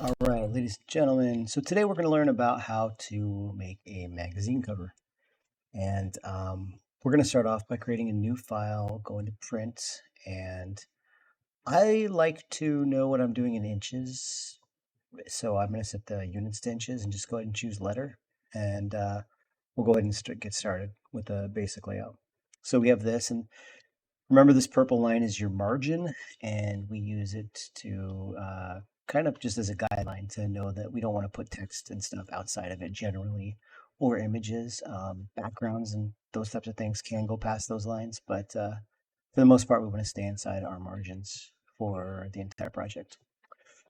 All right, ladies and gentlemen. So today we're going to learn about how to make a magazine cover. And we're going to start off by creating a new file, go into print, and I like to know what I'm doing in inches. So I'm going to set the units to inches and just go ahead and choose letter. And we'll go ahead and get started with the basic layout. So we have this, and remember this purple line is your margin, and we use it to kind of just as a guideline to know that we don't want to put text and stuff outside of it generally, or images, backgrounds, and those types of things can go past those lines. But for the most part, we want to stay inside our margins for the entire project.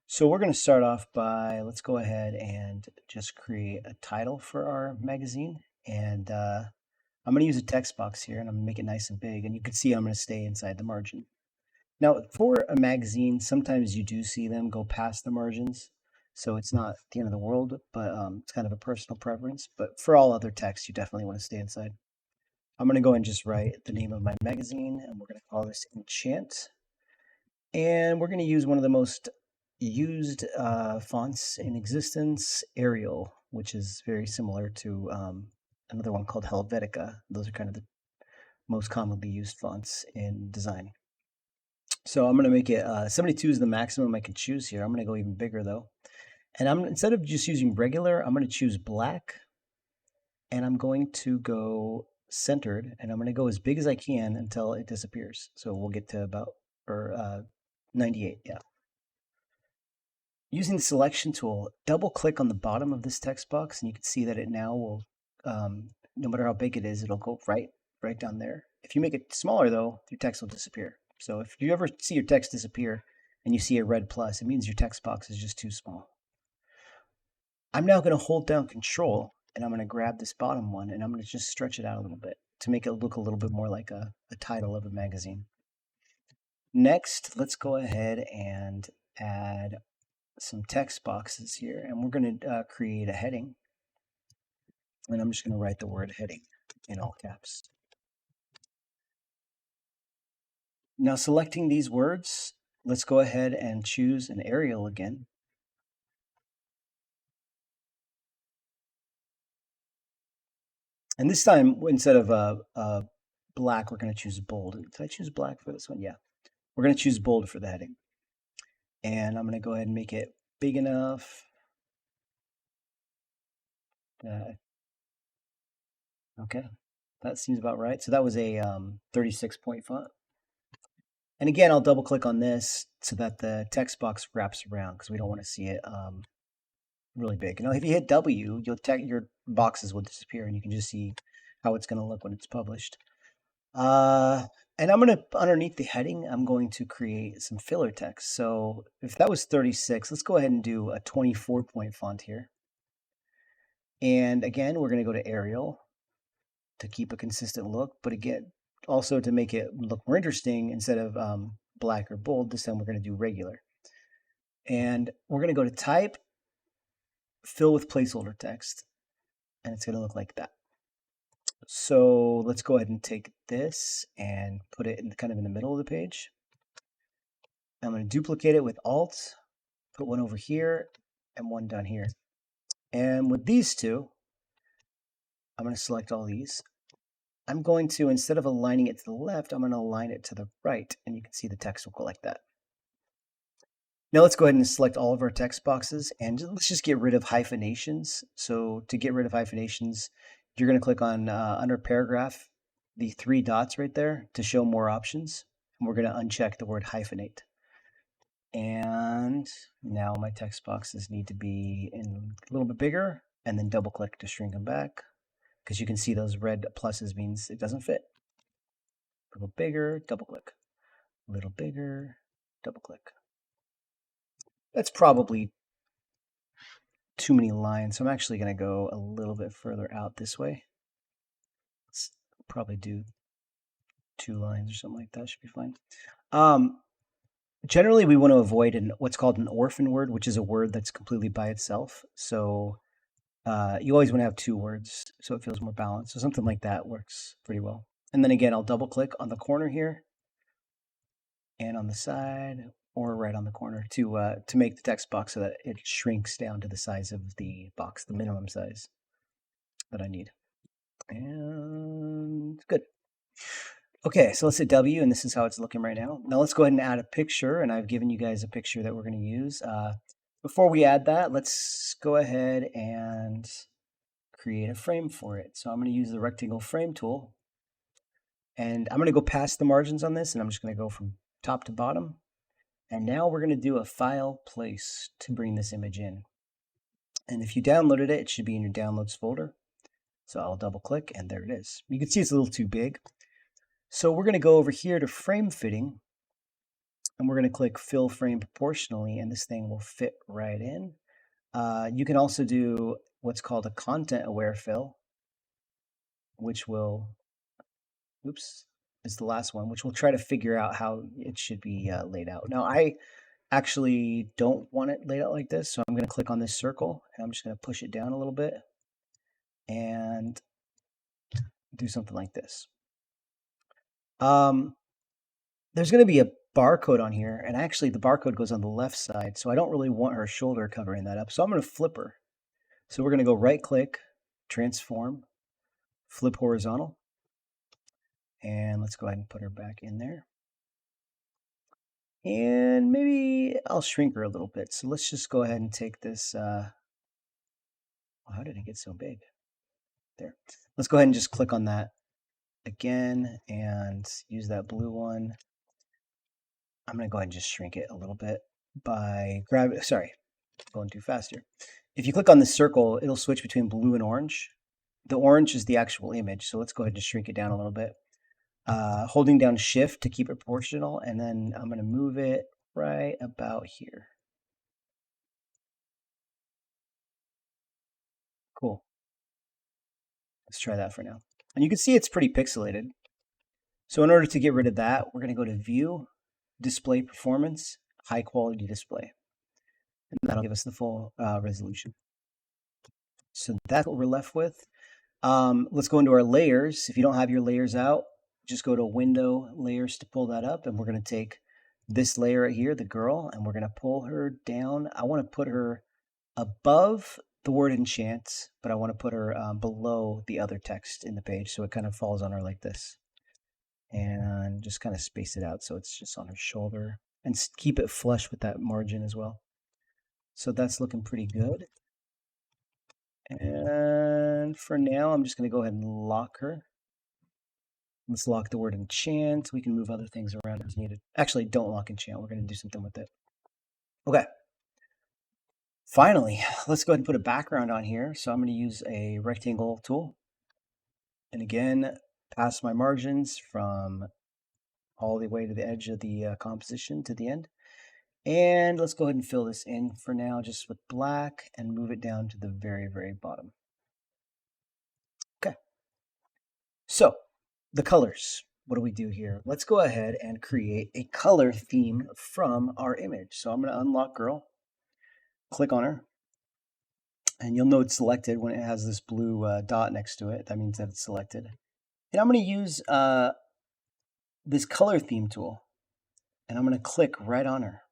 So we're going to start off by, let's go ahead and just create a title for our magazine. And I'm going to use a text box here, and I'm going to make it nice and big. And you can see I'm going to stay inside the margin. Now, for a magazine, sometimes you do see them go past the margins. So it's not the end of the world, but it's kind of a personal preference. But for all other text, you definitely want to stay inside. I'm going to go and just write the name of my magazine, and we're going to call this Enchant. And we're going to use one of the most used fonts in existence, Arial, which is very similar to another one called Helvetica. Those are kind of the most commonly used fonts in design. So I'm going to make it 72 is the maximum I can choose here. I'm going to go even bigger though. And instead of just using regular, I'm going to choose black, and I'm going to go centered, and I'm going to go as big as I can until it disappears. So we'll get to about 98, yeah. Using the selection tool, double click on the bottom of this text box, and you can see that it now will, no matter how big it is, it'll go right down there. If you make it smaller though, your text will disappear. So if you ever see your text disappear and you see a red plus, it means your text box is just too small. I'm now going to hold down Control, and I'm going to grab this bottom one, and I'm going to just stretch it out a little bit to make it look a little bit more like a title of a magazine. Next, let's go ahead and add some text boxes here, and we're going to create a heading, and I'm just going to write the word heading in all caps. Now, selecting these words, let's go ahead and choose an Arial again. And this time, instead of black, we're going to choose bold. Did I choose black for this one? Yeah. We're going to choose bold for the heading. And I'm going to go ahead and make it big enough. Okay, that seems about right. So that was a 36-point font. And again, I'll double click on this so that the text box wraps around, because we don't want to see it really big. If you hit W, your boxes will disappear, and you can just see how it's going to look when it's published. And I'm going to, underneath the heading, I'm going to create some filler text. So if that was 36, let's go ahead and do a 24-point font here. And again, we're going to go to Arial to keep a consistent look. But again, also to make it look more interesting, instead of black or bold, this time we're going to do regular. And we're going to go to Type, Fill with Placeholder Text. And it's going to look like that. So let's go ahead and take this and put it kind of in the middle of the page. I'm going to duplicate it with Alt, put one over here and one down here. And with these two, I'm going to select all these. I'm going to, instead of aligning it to the left, I'm going to align it to the right, and you can see the text will go like that. Now let's go ahead and select all of our text boxes, and let's just get rid of hyphenations. So to get rid of hyphenations, you're going to click on under paragraph, the 3 dots right there to show more options. And we're going to uncheck the word hyphenate. And now my text boxes need to be a little bit bigger, and then double click to shrink them back, because you can see those red pluses means it doesn't fit. A little bigger, double click. A little bigger, double click. That's probably too many lines, so I'm actually going to go a little bit further out this way. Let's probably do 2 lines or something like that. Should be fine. Generally, we want to avoid what's called an orphan word, which is a word that's completely by itself. So you always want to have 2 words so it feels more balanced. So something like that works pretty well. And then again, I'll double click on the corner here and on the side. or right on the corner to make the text box so that it shrinks down to the size of the box, the minimum size that I need. And good. Okay, so let's hit W, and this is how it's looking right now. Now let's go ahead and add a picture, and I've given you guys a picture that we're going to use. Before we add that, let's go ahead and create a frame for it. So I'm going to use the rectangle frame tool, and I'm going to go past the margins on this, and I'm just going to go from top to bottom. And now we're going to do a file place to bring this image in. And if you downloaded it, it should be in your downloads folder. So I'll double click, and there it is. You can see it's a little too big. So we're going to go over here to frame fitting, and we're going to click fill frame proportionally, and this thing will fit right in. You can also do what's called a content aware fill, which will, oops, is the last one, which will try to figure out how it should be laid out. Now I actually don't want it laid out like this, so I'm going to click on this circle, and I'm just going to push it down a little bit and do something like this. There's going to be a barcode on here, and actually the barcode goes on the left side, so I don't really want her shoulder covering that up. So I'm going to flip her. So we're going to go right click, transform, flip horizontal, and let's go ahead and put her back in there. And maybe I'll shrink her a little bit. So let's just go ahead and take this. How did it get so big? There. Let's go ahead and just click on that again and use that blue one. I'm going to go ahead and just shrink it a little bit by going too fast here. If you click on this circle, it'll switch between blue and orange. The orange is the actual image, so let's go ahead and shrink it down a little bit. Holding down shift to keep it proportional, and then I'm going to move it right about here. Cool. Let's try that for now. And you can see it's pretty pixelated. So in order to get rid of that, we're going to go to View, Display Performance, High Quality Display. And that'll give us the full resolution. So that's what we're left with. Let's go into our layers. If you don't have your layers out, just go to Window, Layers to pull that up. And we're going to take this layer right here, the girl, and we're going to pull her down. I want to put her above the word enchant, but I want to put her below the other text in the page, so it kind of falls on her like this. And just kind of space it out so it's just on her shoulder, and keep it flush with that margin as well. So that's looking pretty good. And for now, I'm just going to go ahead and lock her. Let's lock the word enchant. We can move other things around as needed. Actually, don't lock enchant. We're going to do something with it. Okay. Finally, let's go ahead and put a background on here. So I'm going to use a rectangle tool. And again, pass my margins from all the way to the edge of the composition to the end. And let's go ahead and fill this in for now just with black and move it down to the very, very bottom. Okay. So the colors. What do we do here? Let's go ahead and create a color theme from our image. So I'm going to unlock girl, click on her, and you'll know it's selected when it has this blue dot next to it. That means that it's selected. And I'm going to use this color theme tool, and I'm going to click right on her.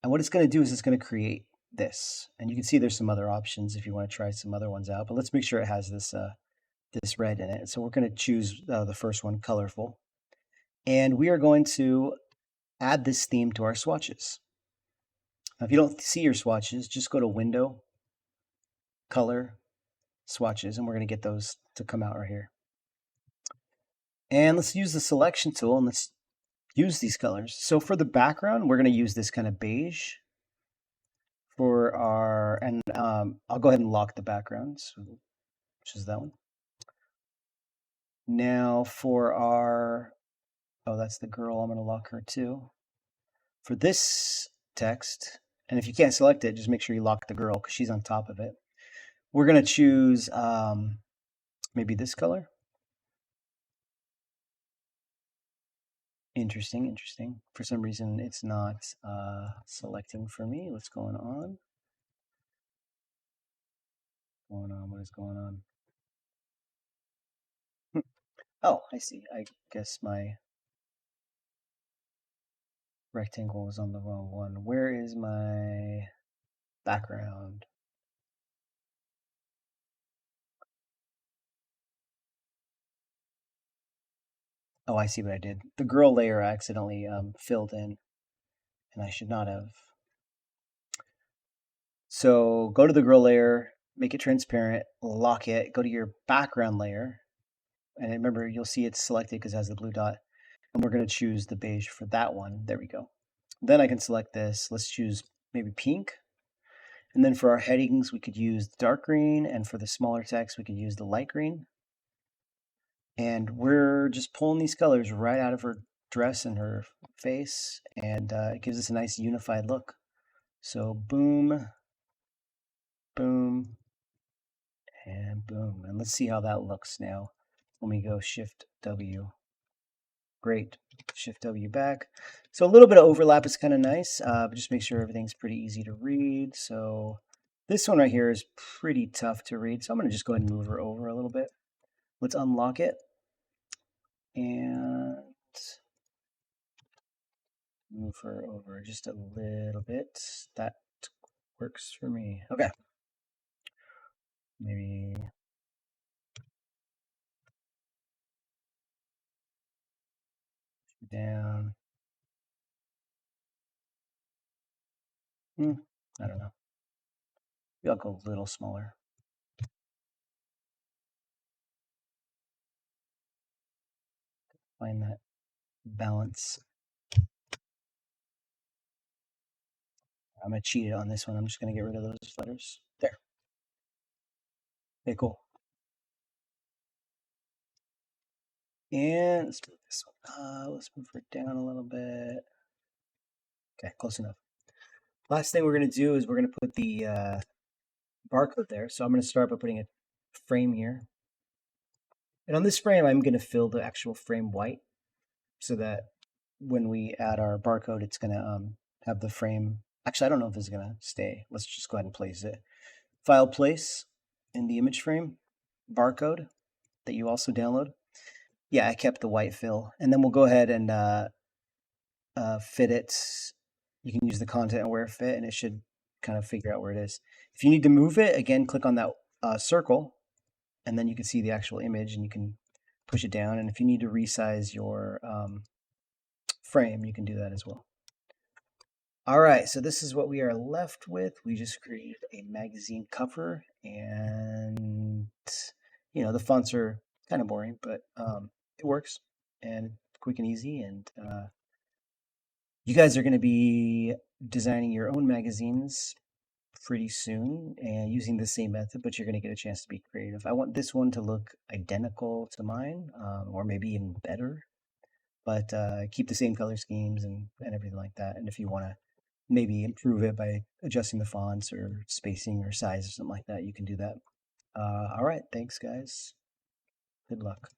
And what it's going to do is it's going to create this. And you can see there's some other options if you want to try some other ones out, but let's make sure it has this this red in it. So we're going to choose the first one, colorful. And we are going to add this theme to our swatches. Now, if you don't see your swatches, just go to Window, Color, Swatches, and we're going to get those to come out right here. And let's use the selection tool, and let's use these colors. So for the background, we're going to use this kind of beige for our, and I'll go ahead and lock the background, so, which is that one. Now for our, oh, that's the girl, I'm going to lock her too. For this text, and if you can't select it, just make sure you lock the girl because she's on top of it. We're going to choose maybe this color. Interesting, interesting. For some reason, it's not selecting for me. What's going on? What is going on? Oh, I see. I guess my rectangle was on the wrong one. Where is my background? Oh, I see what I did. The girl layer I accidentally filled in, and I should not have. So go to the girl layer, make it transparent, lock it, go to your background layer, and remember you'll see it's selected because it has the blue dot, and we're going to choose the beige for that one. There we go. Then I can select this. Let's choose maybe pink. And then for our headings, we could use the dark green, and for the smaller text, we could use the light green. And we're just pulling these colors right out of her dress and her face, and it gives us a nice unified look. So boom, boom, and boom. And let's see how that looks now when we go Shift W. Great. Shift W back. So a little bit of overlap is kind of nice, but just make sure everything's pretty easy to read. So this one right here is pretty tough to read. So I'm going to just go ahead and move her over a little bit. Let's unlock it and move her over just a little bit. That works for me. Okay. Maybe down. I don't know. Maybe I'll go a little smaller. Find that balance. I'm going to cheat it on this one. I'm just going to get rid of those letters. There. Okay, cool. And let's move this one. Let's move her down a little bit. Okay, close enough. Last thing we're going to do is we're going to put the barcode there. So I'm going to start by putting a frame here. And on this frame, I'm going to fill the actual frame white so that when we add our barcode, it's going to have the frame. Actually, I don't know if it's going to stay. Let's just go ahead and place it. File place in the image frame, barcode that you also download. Yeah, I kept the white fill. And then we'll go ahead and fit it. You can use the content aware fit, and it should kind of figure out where it is. If you need to move it, again, click on that circle, and then you can see the actual image, and you can push it down. And if you need to resize your frame, you can do that as well. All right, so this is what we are left with. We just created a magazine cover, and the fonts are kind of boring, but it works and quick and easy. And you guys are going to be designing your own magazines pretty soon and using the same method, but you're going to get a chance to be creative. I want this one to look identical to mine, or maybe even better, but keep the same color schemes and everything like that. And if you want to maybe improve it by adjusting the fonts or spacing or size or something like that, you can do that. All right, thanks guys. Good luck.